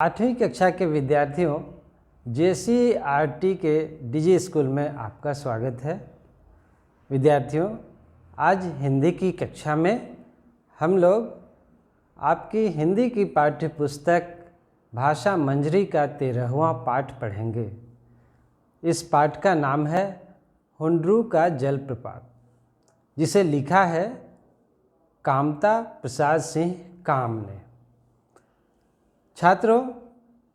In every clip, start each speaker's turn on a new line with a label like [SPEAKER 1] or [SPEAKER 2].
[SPEAKER 1] आठवीं कक्षा के विद्यार्थियों, JCERT के डिजी स्कूल में आपका स्वागत है। विद्यार्थियों, आज हिंदी की कक्षा में हम लोग आपकी हिंदी की पाठ्य पुस्तक भाषा मंजरी का 13वां पाठ पढ़ेंगे। इस पाठ का नाम है हुंडरू का जलप्रपात, जिसे लिखा है कामता प्रसाद सिंह काम ने। छात्रों,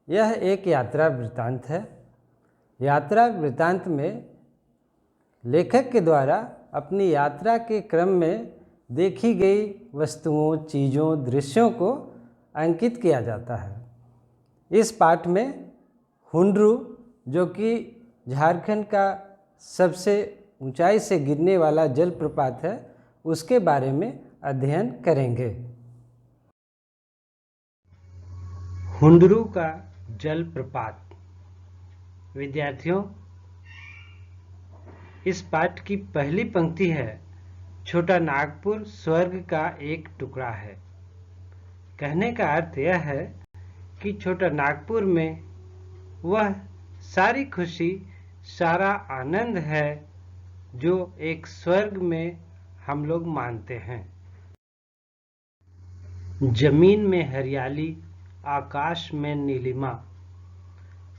[SPEAKER 1] यह एक यात्रा वृत्तांत है। यात्रा वृत्तांत में लेखक के द्वारा अपनी यात्रा के क्रम में देखी गई वस्तुओं, चीज़ों, दृश्यों को अंकित किया जाता है। इस पाठ में हुंडरू, जो कि झारखंड का सबसे ऊंचाई से गिरने वाला जलप्रपात है, उसके बारे में अध्ययन करेंगे। हुंडरू का जलप्रपात। विद्यार्थियों, इस पाठ की पहली पंक्ति है, छोटा नागपुर स्वर्ग का एक टुकड़ा है। कहने का अर्थ यह है कि छोटा नागपुर में वह सारी खुशी, सारा आनंद है जो एक स्वर्ग में हम लोग मानते हैं। जमीन में हरियाली, आकाश में नीलिमा,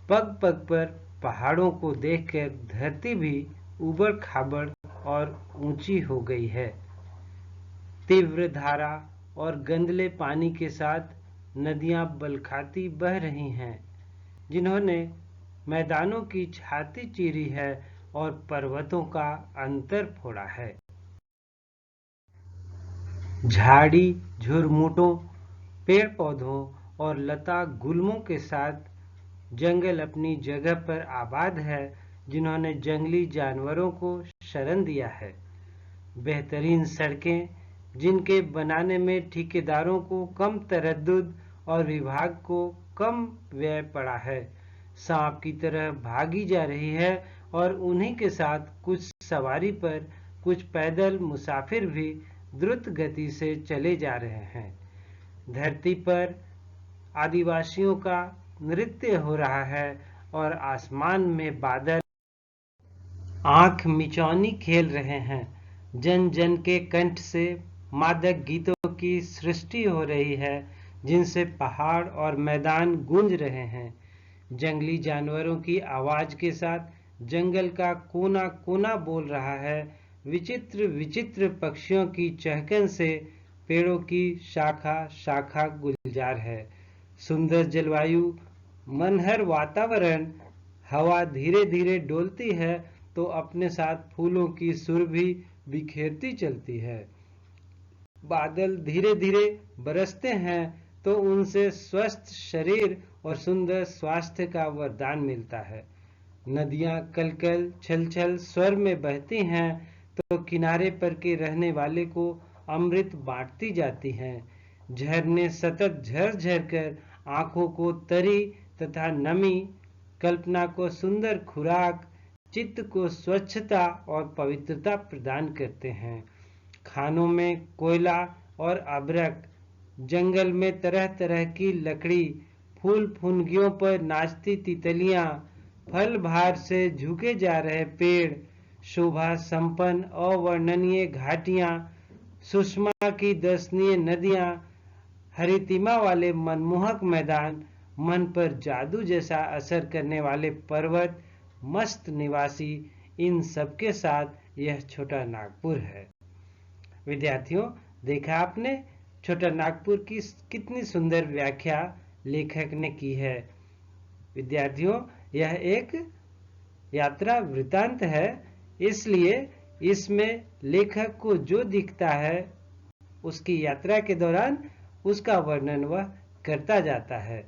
[SPEAKER 1] पग पग पर पहाड़ों को देखकर धरती भी उबड़ खाबड़ और ऊंची हो गई है। तीव्र धारा और गंदले पानी के साथ नदियां बलखाती बह रही हैं, जिन्होंने मैदानों की छाती चीरी है और पर्वतों का अंतर फोड़ा है। झाड़ी झुरमुटों, पेड़ पौधों और लता गुल्मों के साथ जंगल अपनी जगह पर आबाद है, जिन्होंने जंगली जानवरों को शरण दिया है। बेहतरीन सड़कें, जिनके बनाने में ठेकेदारों को कम तरद्दुद और विभाग को कम व्यय पड़ा है, सांप की तरह भागी जा रही है और उन्हीं के साथ कुछ सवारी पर कुछ पैदल मुसाफिर भी द्रुत गति से चले जा रहे हैं। धरती पर आदिवासियों का नृत्य हो रहा है और आसमान में बादल आंख मिचौनी खेल रहे हैं। जन जन के कंठ से मादक गीतों की सृष्टि हो रही है, जिनसे पहाड़ और मैदान गूंज रहे हैं। जंगली जानवरों की आवाज के साथ जंगल का कोना कोना बोल रहा है। विचित्र विचित्र पक्षियों की चहकन से पेड़ों की शाखा शाखा गुलजार है। सुंदर जलवायु, मनहर वातावरण, हवा धीरे धीरे डोलती है तो अपने साथ फूलों की सुरभि बिखेरती चलती है। बादल धीरे धीरे बरसते हैं तो उनसे स्वस्थ शरीर और सुंदर स्वास्थ्य का वरदान मिलता है। नदियां कलकल छलछल स्वर में बहती हैं तो किनारे पर के रहने वाले को अमृत बांटती जाती हैं। झरने सतत झर झर कर आंखों को तरी तथा नमी, कल्पना को सुंदर खुराक, चित्त को स्वच्छता और पवित्रता प्रदान करते हैं। खानों में कोयला और अबरक, जंगल में तरह तरह की लकड़ी, फूल फुनगियों पर नाचती तितलियां, फल भार से झुके जा रहे पेड़, शोभा संपन्न अवर्णनीय घाटियां, सुषमा की दर्शनीय नदियां, हरितिमा वाले मनमोहक मैदान, मन पर जादू जैसा असर करने वाले पर्वत, मस्त निवासी, इन सबके साथ यह छोटा नागपुर है। विद्यार्थियों, देखा आपने छोटा नागपुर की कितनी सुंदर व्याख्या लेखक ने की है। विद्यार्थियों, यह एक यात्रा वृत्तांत है, इसलिए इसमें लेखक को जो दिखता है उसकी यात्रा के दौरान उसका वर्णन वह करता जाता है।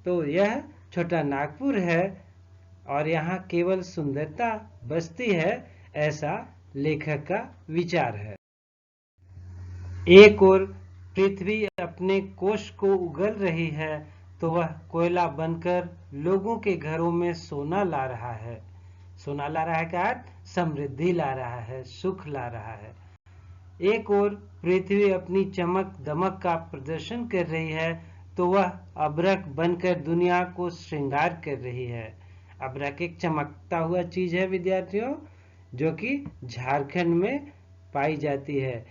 [SPEAKER 1] तो यह छोटा नागपुर है और यहाँ केवल सुंदरता बसती है, ऐसा लेखक का विचार है। एक ओर पृथ्वी अपने कोष को उगल रही है तो वह कोयला बनकर लोगों के घरों में सोना ला रहा है। सोना ला रहा है का अर्थ समृद्धि ला रहा है, सुख ला रहा है। एक ओर पृथ्वी अपनी चमक दमक का प्रदर्शन कर रही है तो वह अभ्रक बनकर दुनिया को श्रृंगार कर रही है। अभ्रक एक चमकता हुआ चीज है विद्यार्थियों, जो कि झारखंड में पाई जाती है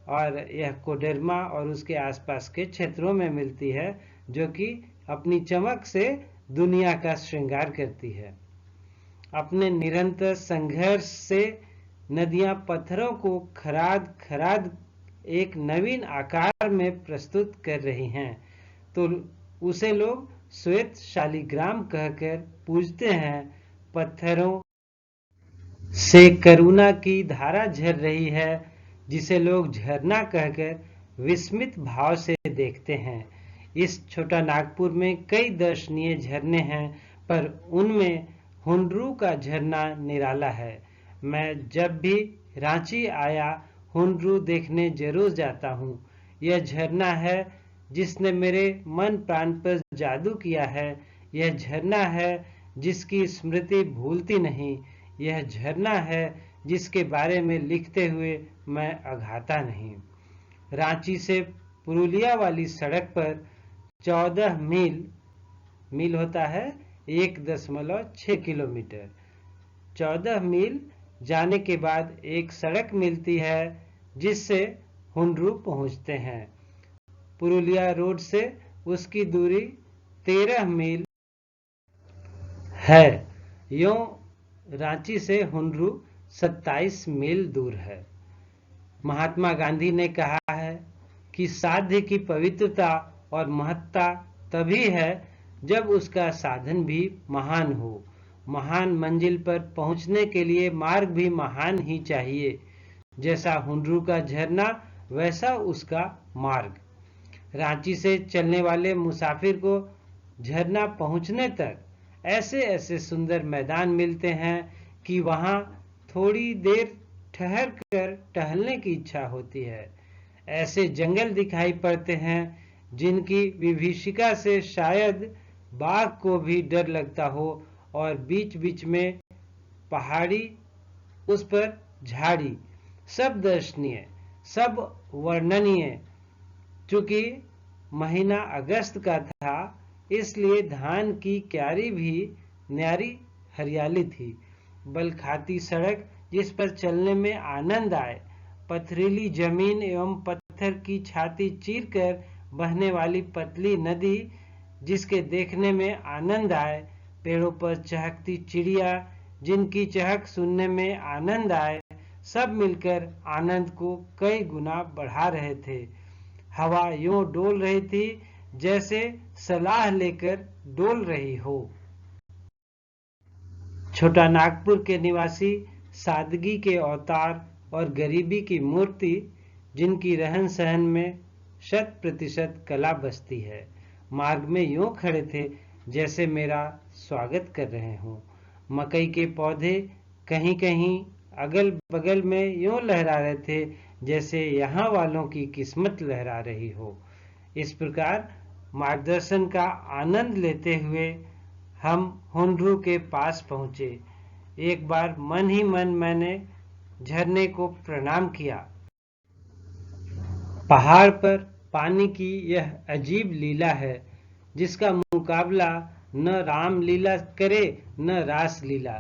[SPEAKER 1] और यह कोडरमा और उसके आसपास के क्षेत्रों में मिलती है, जो कि अपनी चमक से दुनिया का श्रृंगार करती है। अपने निरंतर संघर्ष से नदियां पत्थरों को खराद खराद एक नवीन आकार में प्रस्तुत कर रही हैं, तो उसे लोग श्वेत शालिग्राम कहकर पूजते हैं। पत्थरों से करुणा की धारा झर रही है, जिसे लोग झरना कहकर विस्मित भाव से देखते हैं। इस छोटा नागपुर में कई दर्शनीय झरने हैं, पर उनमें हुंडरू का झरना निराला है। मैं जब भी रांची आया हुंडरू देखने जरूर जाता हूँ। यह झरना है जिसने मेरे मन प्राण पर जादू किया है। यह झरना है जिसकी स्मृति भूलती नहीं। यह झरना है जिसके बारे में लिखते हुए मैं अघाता नहीं। रांची से पुरुलिया वाली सड़क पर 14 मील होता है 1.6 किलोमीटर। 14 मील जाने के बाद एक सड़क मिलती है जिससे हुंडरू पहुंचते हैं। पुरुलिया रोड से उसकी दूरी 13 मील है। यूं रांची से हुंडरू 27 मील दूर है। महात्मा गांधी ने कहा है कि साध्य की पवित्रता और महत्ता तभी है जब उसका साधन भी महान हो। महान मंजिल पर पहुंचने के लिए मार्ग भी महान ही चाहिए। जैसा हुंडरू का झरना वैसा उसका मार्ग। रांची से चलने वाले मुसाफिर को झरना पहुंचने तक ऐसे ऐसे सुंदर मैदान मिलते हैं कि वहां थोड़ी देर ठहर कर टहलने की इच्छा होती है। ऐसे जंगल दिखाई पड़ते हैं जिनकी विभीषिका से शायद बाघ को भी डर लगता हो, और बीच बीच में पहाड़ी, उस पर झाड़ी, सब दर्शनीय, सब वर्णनीय। चूंकि महीना अगस्त का था, इसलिए धान की क्यारी भी न्यारी हरियाली थी। बल खाती सड़क जिस पर चलने में आनंद आए, पथरीली जमीन एवं पत्थर की छाती चीरकर बहने वाली पतली नदी जिसके देखने में आनंद आए, पेड़ों पर चहकती चिड़िया जिनकी चहक सुनने में आनंद आए, सब मिलकर आनंद को कई गुना बढ़ा रहे थे। हवा यूं डोल रही थी जैसे सलाह लेकर डोल रही हो। छोटा नागपुर के निवासी सादगी के अवतार और गरीबी की मूर्ति, जिनकी रहन सहन में 100% कला बसती है, मार्ग में यूं खड़े थे जैसे मेरा स्वागत कर रहे हों। मकई के पौधे कहीं कहीं अगल बगल में यूं लहरा रहे थे जैसे यहाँ वालों की किस्मत लहरा रही हो। इस प्रकार मार्गदर्शन का आनंद लेते हुए हम हुंडरू के पास पहुंचे। एक बार मन ही मन मैंने झरने को प्रणाम किया। पहाड़ पर पानी की यह अजीब लीला है जिसका मुकाबला न रामलीला करे न रास लीला।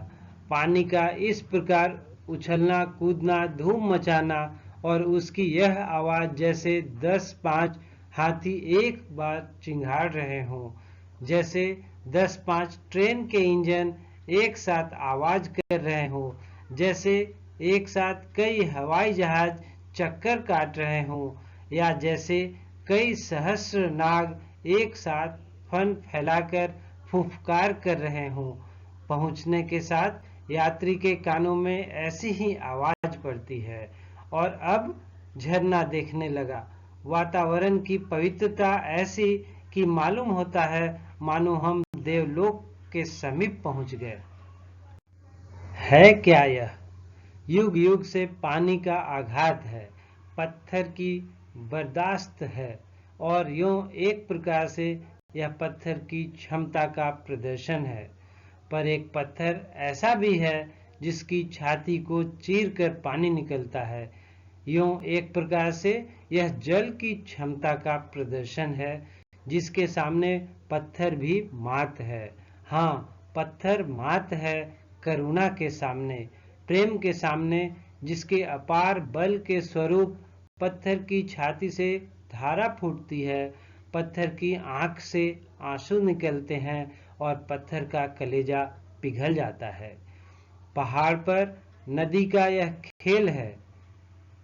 [SPEAKER 1] पानी का इस प्रकार उछलना कूदना, धूम मचाना और उसकी यह आवाज जैसे 10-5 हाथी एक बार चिंगाड़ रहे हों, जैसे 10-5 ट्रेन के इंजन एक साथ आवाज कर रहे हों, जैसे एक साथ कई हवाई जहाज चक्कर काट रहे हों, या जैसे कई सहस्र नाग एक साथ फन फैलाकर फुफकार कर रहे हों। पहुंचने के साथ यात्री के कानों में ऐसी ही आवाज पड़ती है। और अब झरना देखने लगा। वातावरण की पवित्रता ऐसी कि मालूम होता है मानो हम देवलोक के समीप पहुंच गए। है क्या यह? युग युग से पानी का आघात है, पत्थर की बर्दाश्त है, और यूं एक प्रकार से यह पत्थर की क्षमता का प्रदर्शन है। पर एक पत्थर ऐसा भी है जिसकी छाती को चीरकर पानी निकलता है। यूं एक प्रकार से यह जल की क्षमता का प्रदर्शन है, जिसके सामने पत्थर भी मात है। हाँ, पत्थर मात है करुणा के सामने, प्रेम के सामने, जिसके अपार बल के स्वरूप पत्थर की छाती से धारा फूटती है, पत्थर की आंख से आंसू निकलते हैं और पत्थर का कलेजा पिघल जाता है। पहाड़ पर नदी का यह खेल है।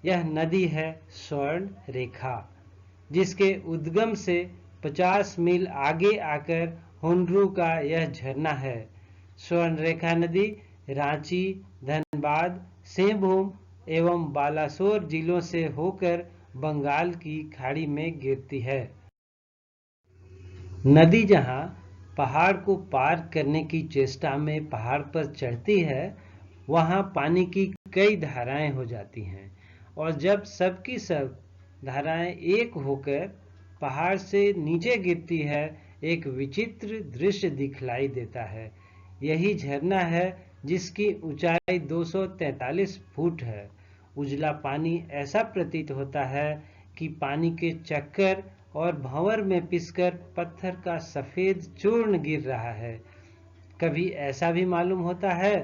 [SPEAKER 1] यह नदी है स्वर्ण रेखा, जिसके उद्गम से 50 मील आगे आकर हुंडरू का यह झरना है। स्वर्ण रेखा नदी रांची, धनबाद, सिंहभूम एवं बालासोर जिलों से होकर बंगाल की खाड़ी में गिरती है। नदी जहां पहाड़ को पार करने की चेष्टा में पहाड़ पर चढ़ती है, वहां पानी की कई धाराएं हो जाती हैं, और जब सबकी सब धाराएं एक होकर पहाड़ से नीचे गिरती है, एक विचित्र दृश्य दिखलाई देता है। यही झरना है जिसकी ऊंचाई 243 फुट है। उजला पानी ऐसा प्रतीत होता है कि पानी के चक्कर और भंवर में पिसकर पत्थर का सफेद चूर्ण गिर रहा है। कभी ऐसा भी मालूम होता है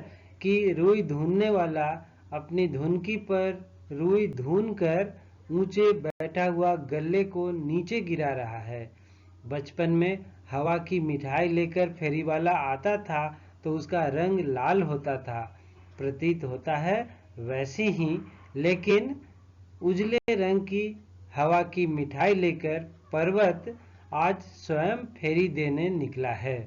[SPEAKER 1] कि रुई धुनने वाला अपनी धुनकी पर रुई धुन कर ऊंचे बैठा हुआ गल्ले को नीचे गिरा रहा है। बचपन में हवा की मिठाई लेकर फेरी वाला आता था तो उसका रंग लाल होता था। प्रतीत होता है वैसी ही, लेकिन उजले रंग की हवा की मिठाई लेकर पर्वत आज स्वयं फेरी देने निकला है।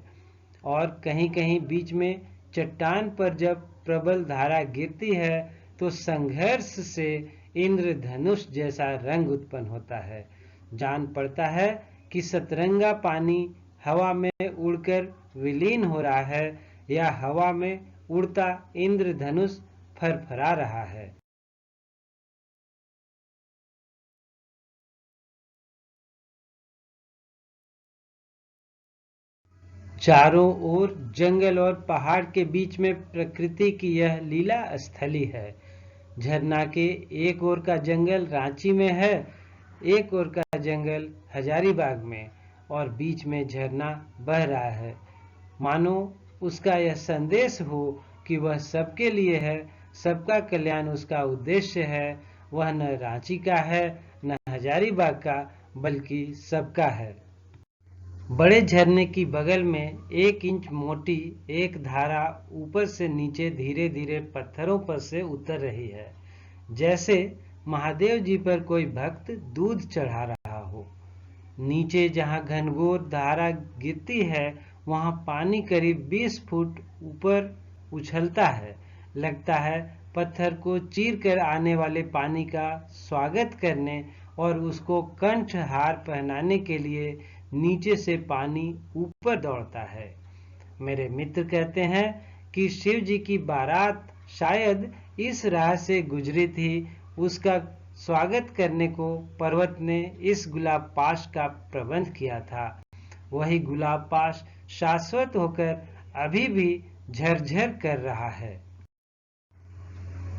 [SPEAKER 1] और कहीं कहीं बीच में चट्टान पर जब प्रबल धारा गिरती है तो संघर्ष से इंद्रधनुष जैसा रंग उत्पन्न होता है। जान पड़ता है कि सतरंगा पानी हवा में उड़कर विलीन हो रहा है या हवा में उड़ता इंद्रधनुष फरफरा रहा है। चारों ओर जंगल और पहाड़ के बीच में प्रकृति की यह लीला स्थली है। झरना के एक ओर का जंगल रांची में है, एक ओर का जंगल हजारीबाग में, और बीच में झरना बह रहा है। मानो उसका यह संदेश हो कि वह सबके लिए है, सबका कल्याण उसका उद्देश्य है। वह न रांची का है न हजारीबाग का, बल्कि सबका है। बड़े झरने की बगल में 1 इंच मोटी एक धारा ऊपर से नीचे धीरे धीरे पत्थरों पर से उतर रही है, जैसे महादेव जी पर कोई भक्त दूध चढ़ा रहा हो। नीचे जहां घनघोर धारा गिरती है, वहां पानी करीब 20 फुट ऊपर उछलता है। लगता है पत्थर को चीर कर आने वाले पानी का स्वागत करने और उसको कंठहार पहनाने के लिए नीचे से पानी ऊपर दौड़ता है। मेरे मित्र कहते हैं कि शिव जी की बारात शायद इस राह से गुजरी थी। उसका स्वागत करने को पर्वत ने इस गुलाब पाश का प्रबंध किया था। वही गुलाब पाश शाश्वत होकर अभी भी झरझर कर रहा है।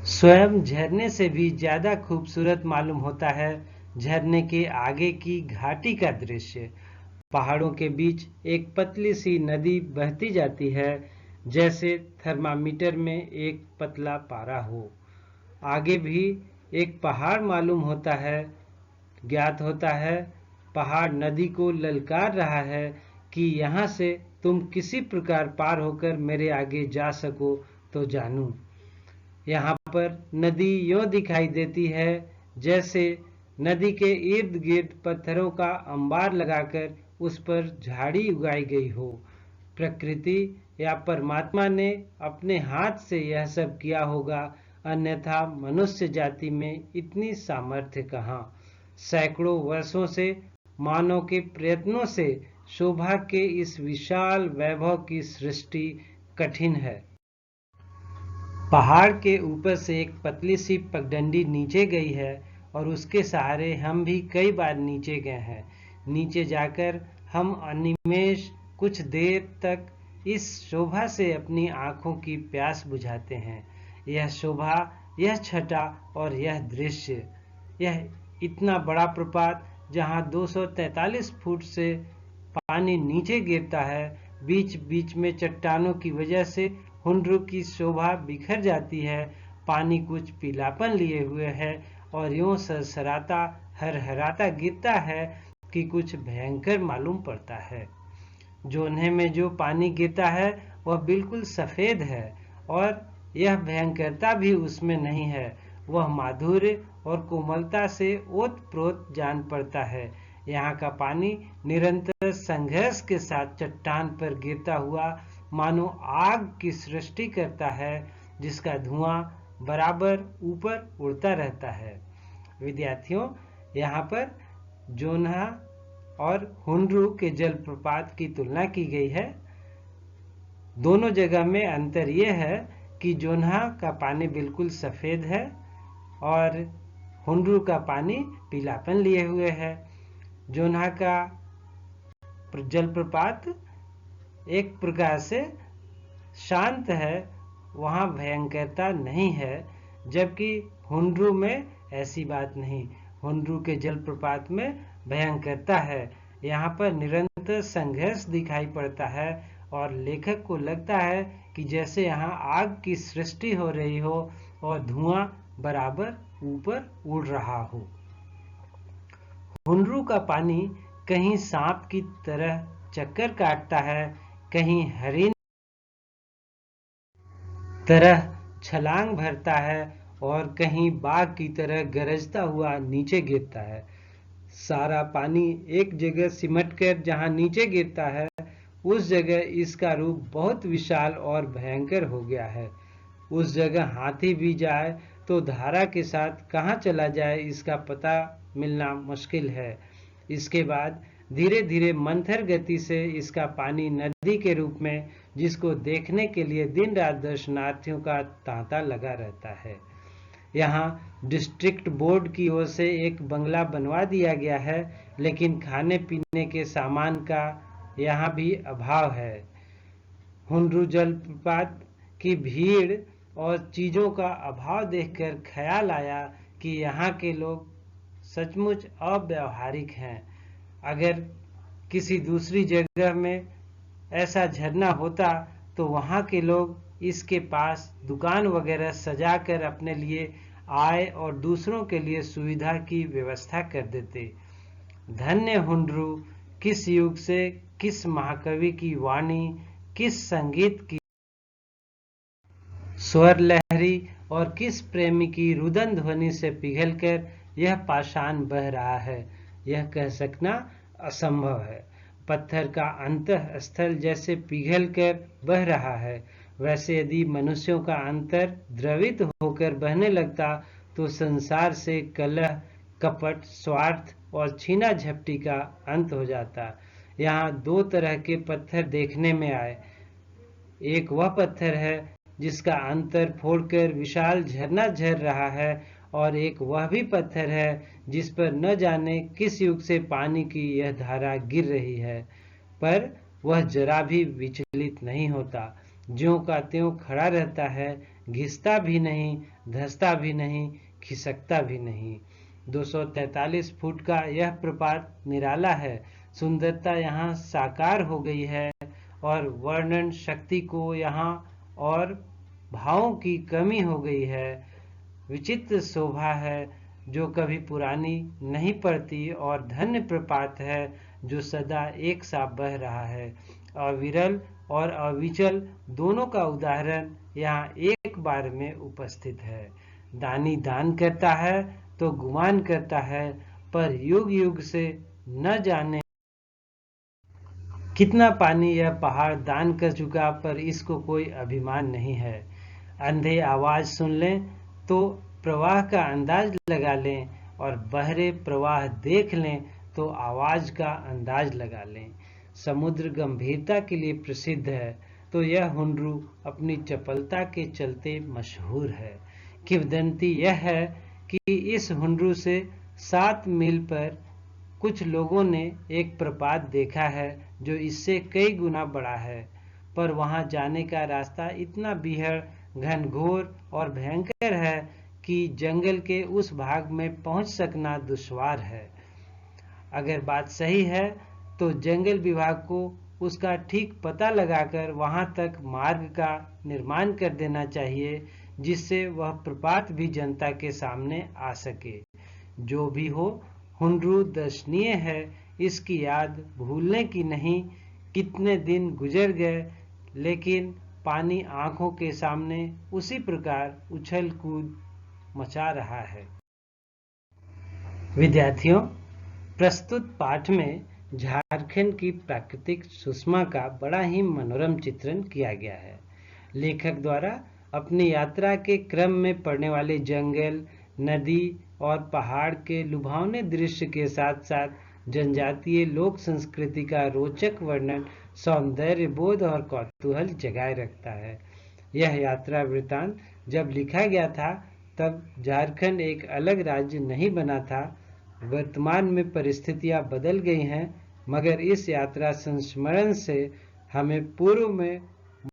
[SPEAKER 1] स्वयं झरने से भी ज्यादा खूबसूरत मालूम होता है झरने के आगे की घाटी का दृश्य। पहाड़ों के बीच एक पतली सी नदी बहती जाती है, जैसे थर्मामीटर में एक पतला पारा हो। आगे भी एक पहाड़ मालूम होता है। ज्ञात होता है पहाड़ नदी को ललकार रहा है कि यहाँ से तुम किसी प्रकार पार होकर मेरे आगे जा सको तो जानूं। यहाँ पर नदी यूं दिखाई देती है जैसे नदी के इर्द गिर्द पत्थरों का अंबार लगाकर उस पर झाड़ी उगाई गई हो। प्रकृति या परमात्मा ने अपने हाथ से यह सब किया होगा, अन्यथा मनुष्य जाति में इतनी सामर्थ्य कहाँ। सैकड़ों वर्षों से मानव के प्रयत्नों से शोभा के इस विशाल वैभव की सृष्टि कठिन है। पहाड़ के ऊपर से एक पतली सी पगडंडी नीचे गई है और उसके सहारे हम भी कई बार नीचे गए हैं। नीचे जाकर हम अनिमेष कुछ देर तक इस शोभा से अपनी आंखों की प्यास बुझाते हैं। यह शोभा, यह छटा और यह दृश्य, यह इतना बड़ा प्रपात जहां 243 फुट से पानी नीचे गिरता है। बीच बीच में चट्टानों की वजह से हुंड्रू की शोभा बिखर जाती है। पानी कुछ पीलापन लिए हुए है और यूं सरसराता हरहराता गिरता है कि कुछ भयंकर मालूम पड़ता है। जोन्हे में जो पानी गिरता है वह बिल्कुल सफेद है और यह भयंकरता भी उसमें नहीं है। वह माधुर्य और कोमलता से ओत-प्रोत जान पड़ता है। यहाँ का पानी निरंतर संघर्ष के साथ चट्टान पर गिरता हुआ मानो आग की सृष्टि करता है, जिसका धुआं बराबर ऊपर उड़ता रहता है। विद्यार्थियों, यहाँ पर जोन्हा और हुंड्रू के जलप्रपात की तुलना की गई है। दोनों जगह में अंतर यह है कि जोन्हा का पानी बिल्कुल सफेद है और हुंड्रू का पानी पीलापन लिए हुए है। जोन्हा का जलप्रपात एक प्रकार से शांत है, वहां भयंकरता नहीं है, जबकि हुंड्रू में ऐसी बात नहीं। हुंड्रू के जलप्रपात में भयंकरता है। यहाँ पर निरंतर संघर्ष दिखाई पड़ता है और लेखक को लगता है कि जैसे यहाँ आग की सृष्टि हो रही हो और धुआं बराबर ऊपर उड़ रहा हो। हुंड्रू का पानी कहीं सांप की तरह चक्कर काटता है, कहीं हरिण तरह छलांग भरता है और कहीं बाघ की तरह गरजता हुआ नीचे गिरता है। सारा पानी एक जगह सिमटकर जहां नीचे गिरता है, उस जगह इसका रूप बहुत विशाल और भयंकर हो गया है। उस जगह हाथी भी जाए तो धारा के साथ कहां चला जाए इसका पता मिलना मुश्किल है। इसके बाद धीरे धीरे मंथर गति से इसका पानी नदी के रूप में, जिसको देखने के लिए दिन रात दर्शनार्थियों का तांता लगा रहता है। यहाँ डिस्ट्रिक्ट बोर्ड की ओर से एक बंगला बनवा दिया गया है, लेकिन खाने पीने के सामान का यहाँ भी अभाव है। हुंड्रू जलप्रपात की भीड़ और चीजों का अभाव देखकर ख्याल आया कि यहाँ के लोग सचमुच अव्यावहारिक हैं। अगर किसी दूसरी जगह में ऐसा झरना होता तो वहाँ के लोग इसके पास दुकान वगैरह सजाकर अपने लिए आय और दूसरों के लिए सुविधा की व्यवस्था कर देते। धन्य हुंड्रू, किस युग से किस महाकवि की वाणी, किस संगीत की स्वर लहरी और किस प्रेमी की रुदन ध्वनि से पिघलकर यह पाषाण बह रहा है, यह कह सकना असंभव है। पत्थर का अंतः स्थल जैसे पिघलकर बह रहा है, वैसे यदि मनुष्यों का अंतर द्रवित होकर बहने लगता तो संसार से कलह, कपट, स्वार्थ और छीना झपटी का अंत हो जाता। यहाँ दो तरह के पत्थर देखने में आए। एक वह पत्थर है जिसका अंतर फोड़कर विशाल झरना झर रहा है, और एक वह भी पत्थर है जिस पर न जाने किस युग से पानी की यह धारा गिर रही है, पर वह जरा भी विचलित नहीं होता, ज्यों का त्यों खड़ा रहता है, घिसता भी नहीं, धंसता भी नहीं, खिसकता भी नहीं। 243 फुट का यह प्रपात निराला है। सुंदरता यहाँ साकार हो गई है और वर्णन शक्ति को यहाँ और भावों की कमी हो गई है। विचित्र शोभा है जो कभी पुरानी नहीं पड़ती, और धन्य प्रपात है जो सदा एक सा बह रहा है। अविरल और अविचल दोनों का उदाहरण यहाँ एक बार में उपस्थित है। दानी दान करता है तो गुमान करता है, पर युग युग से न जाने कितना पानी यह पहाड़ दान कर चुका, पर इसको कोई अभिमान नहीं है। अंधे आवाज सुन लें तो प्रवाह का अंदाज लगा लें, और बहरे प्रवाह देख लें तो आवाज का अंदाज लगा लें। समुद्र गंभीरता के लिए प्रसिद्ध है, तो यह हुंड्रू अपनी चपलता के चलते मशहूर है। किंवदंती यह है कि इस हुंड्रू से 7 मील पर कुछ लोगों ने एक प्रपात देखा है जो इससे कई गुना बड़ा है, पर वहां जाने का रास्ता इतना बीहड़, घनघोर और भयंकर है कि जंगल के उस भाग में पहुंच सकना दुश्वार है। अगर बात सही है तो जंगल विभाग को उसका ठीक पता लगाकर वहां तक मार्ग का निर्माण कर देना चाहिए, जिससे वह प्रपात भी जनता के सामने आ सके। जो भी हो, हुंड्रू दर्शनीय है, इसकी याद भूलने की नहीं। कितने दिन गुजर गए, लेकिन पानी आंखों के सामने उसी प्रकार उछल कूद मचा रहा है। विद्यार्थियों, प्रस्तुत पाठ में झारखंड की प्राकृतिक सुषमा का बड़ा ही मनोरम चित्रण किया गया है। लेखक द्वारा अपनी यात्रा के क्रम में पड़ने वाले जंगल, नदी और पहाड़ के लुभावने दृश्य के साथ साथ जनजातीय लोक संस्कृति का रोचक वर्णन सौंदर्य बोध और कौतूहल जगाए रखता है। यह यात्रा वृतांत जब लिखा गया था तब झारखंड एक अलग राज्य नहीं बना था। वर्तमान में परिस्थितियां बदल गई हैं, मगर इस यात्रा संस्मरण से हमें पूर्व में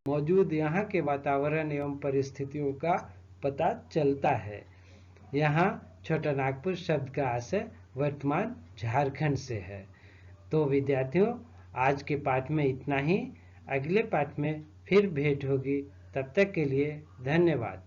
[SPEAKER 1] मौजूद यहाँ के वातावरण एवं परिस्थितियों का पता चलता है। यहाँ छोटा नागपुर शब्द का आशय वर्तमान झारखंड से है। तो विद्यार्थियों, आज के पाठ में इतना ही। अगले पाठ में फिर भेंट होगी। तब तक के लिए धन्यवाद।